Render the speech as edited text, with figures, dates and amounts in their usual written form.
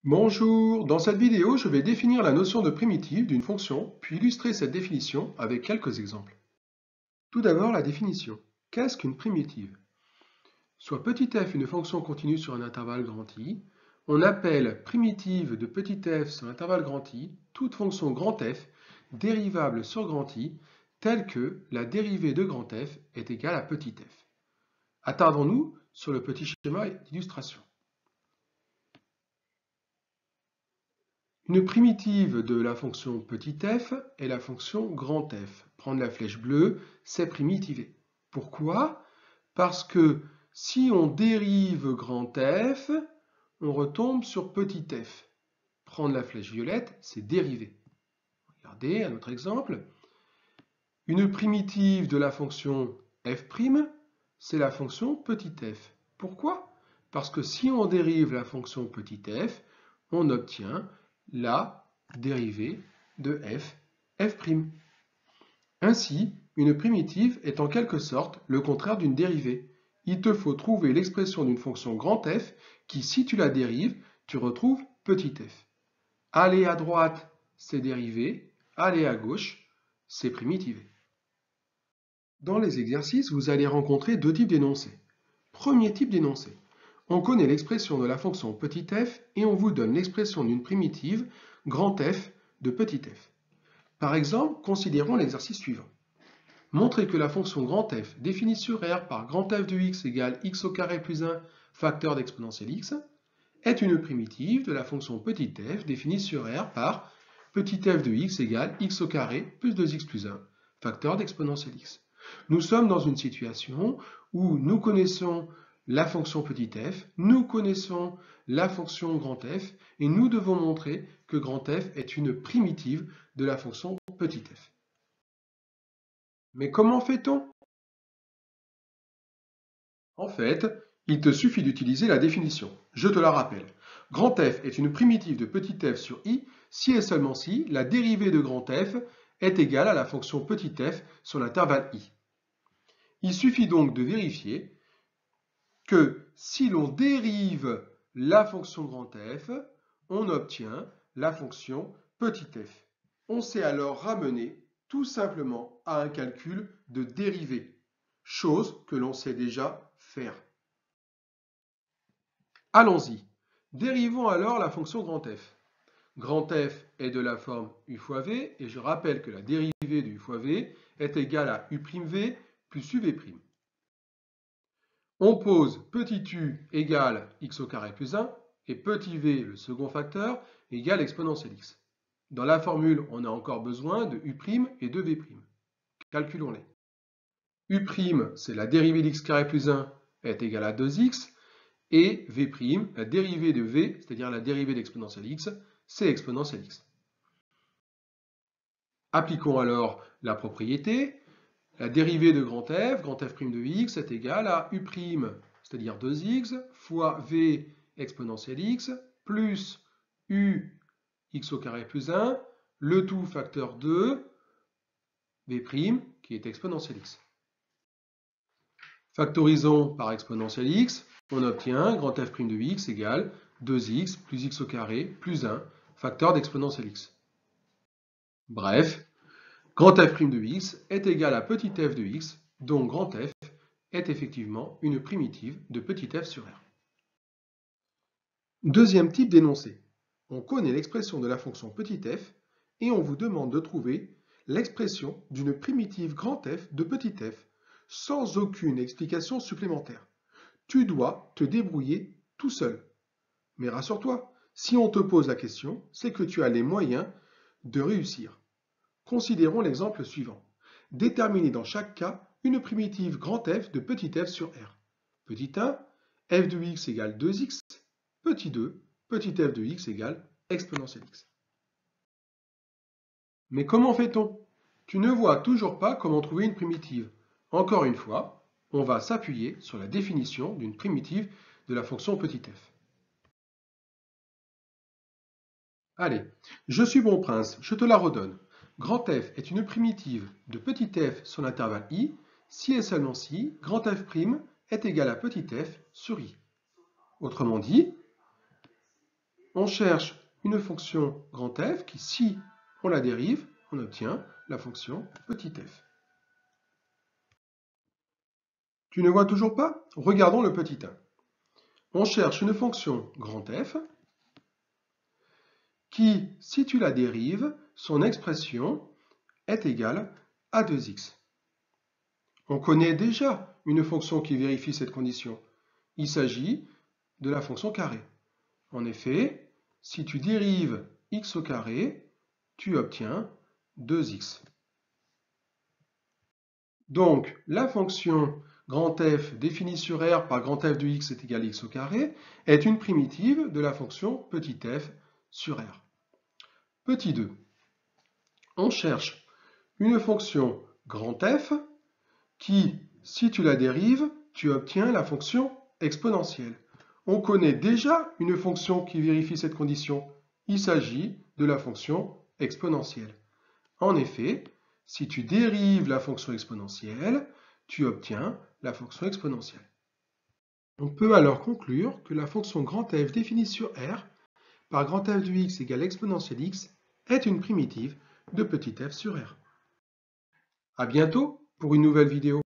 Bonjour, dans cette vidéo, je vais définir la notion de primitive d'une fonction, puis illustrer cette définition avec quelques exemples. Tout d'abord, la définition. Qu'est-ce qu'une primitive? Soit petit f une fonction continue sur un intervalle grand I, on appelle primitive de petit f sur l'intervalle grand I toute fonction grand F dérivable sur grand I telle que la dérivée de grand F est égale à petit f. Attardons-nous sur le petit schéma d'illustration. Une primitive de la fonction petit f est la fonction grand F. Prendre la flèche bleue, c'est primitiver. Pourquoi? Parce que si on dérive grand F, on retombe sur petit f. Prendre la flèche violette, c'est dériver. Regardez un autre exemple. Une primitive de la fonction f', c'est la fonction petit f. Pourquoi? Parce que si on dérive la fonction petit f, on obtient la dérivée de f'. Ainsi, une primitive est en quelque sorte le contraire d'une dérivée. Il te faut trouver l'expression d'une fonction grand F qui, si tu la dérives, tu retrouves petit f. Aller à droite, c'est dériver. Aller à gauche, c'est primitiver. Dans les exercices, vous allez rencontrer deux types d'énoncés. Premier type d'énoncé. On connaît l'expression de la fonction petit f et on vous donne l'expression d'une primitive grand F de petit f. Par exemple, considérons l'exercice suivant. Montrer que la fonction grand F définie sur R par grand F de x égale x au carré plus 1 facteur d'exponentielle x est une primitive de la fonction petit f définie sur R par petit f de x égale x au carré plus 2x plus 1 facteur d'exponentielle x. Nous sommes dans une situation où nous connaissons la fonction petit f, nous connaissons la fonction grand F et nous devons montrer que grand F est une primitive de la fonction petit f. Mais comment fait-on? En fait, il te suffit d'utiliser la définition. Je te la rappelle. Grand F est une primitive de petit f sur I si et seulement si la dérivée de grand F est égale à la fonction petit f sur l'intervalle I. Il suffit donc de vérifier que si l'on dérive la fonction grand F, on obtient la fonction petit f. On s'est alors ramené tout simplement à un calcul de dérivée, chose que l'on sait déjà faire. Allons-y. Dérivons alors la fonction grand F. Grand F est de la forme u fois v, et je rappelle que la dérivée de u fois v est égale à u'v plus uv'. On pose petit u égale x au carré plus 1 et petit v, le second facteur, égale exponentielle x. Dans la formule, on a encore besoin de u' et de v'. Calculons-les. U', c'est la dérivée d'x carré plus 1 est égale à 2x, et v', la dérivée de v, c'est-à-dire la dérivée d'exponentielle x, c'est exponentielle x. Appliquons alors la propriété. La dérivée de grand f' de x est égale à u', c'est-à-dire 2x, fois v exponentielle x, plus u x au carré plus 1, le tout facteur 2, v', qui est exponentielle x. Factorisons par exponentielle x, on obtient grand f' de x égale 2x plus x au carré plus 1, facteur d'exponentielle x. Bref, grand f' de x est égal à petit f de x, donc grand f est effectivement une primitive de petit f sur R. Deuxième type d'énoncé. On connaît l'expression de la fonction petit f et on vous demande de trouver l'expression d'une primitive grand F de petit f sans aucune explication supplémentaire. Tu dois te débrouiller tout seul. Mais rassure-toi, si on te pose la question, c'est que tu as les moyens de réussir. Considérons l'exemple suivant. Déterminer dans chaque cas une primitive grand F de petit f sur R. Petit 1, f de x égale 2x. Petit 2, petit f de x égale exponentielle x. Mais comment fait-on? Tu ne vois toujours pas comment trouver une primitive. Encore une fois, on va s'appuyer sur la définition d'une primitive de la fonction petit f. Allez, je suis bon prince, je te la redonne. Grand F est une primitive de petit f sur l'intervalle I si et seulement si grand F' est égal à petit f sur I. Autrement dit, on cherche une fonction grand F qui, si on la dérive, on obtient la fonction petit f. Tu ne vois toujours pas? Regardons le petit 1. On cherche une fonction grand F qui, si tu la dérives, son expression est égale à 2x. On connaît déjà une fonction qui vérifie cette condition. Il s'agit de la fonction carré. En effet, si tu dérives x au carré, tu obtiens 2x. Donc, la fonction grand F définie sur R par grand F de x est égal à x au carré est une primitive de la fonction petit f sur R. Petit 2. On cherche une fonction grand F qui, si tu la dérives, tu obtiens la fonction exponentielle. On connaît déjà une fonction qui vérifie cette condition. Il s'agit de la fonction exponentielle. En effet, si tu dérives la fonction exponentielle, tu obtiens la fonction exponentielle. On peut alors conclure que la fonction grand F définie sur R par grand F de x égale exponentielle x est une primitive de petit f sur R. À bientôt pour une nouvelle vidéo.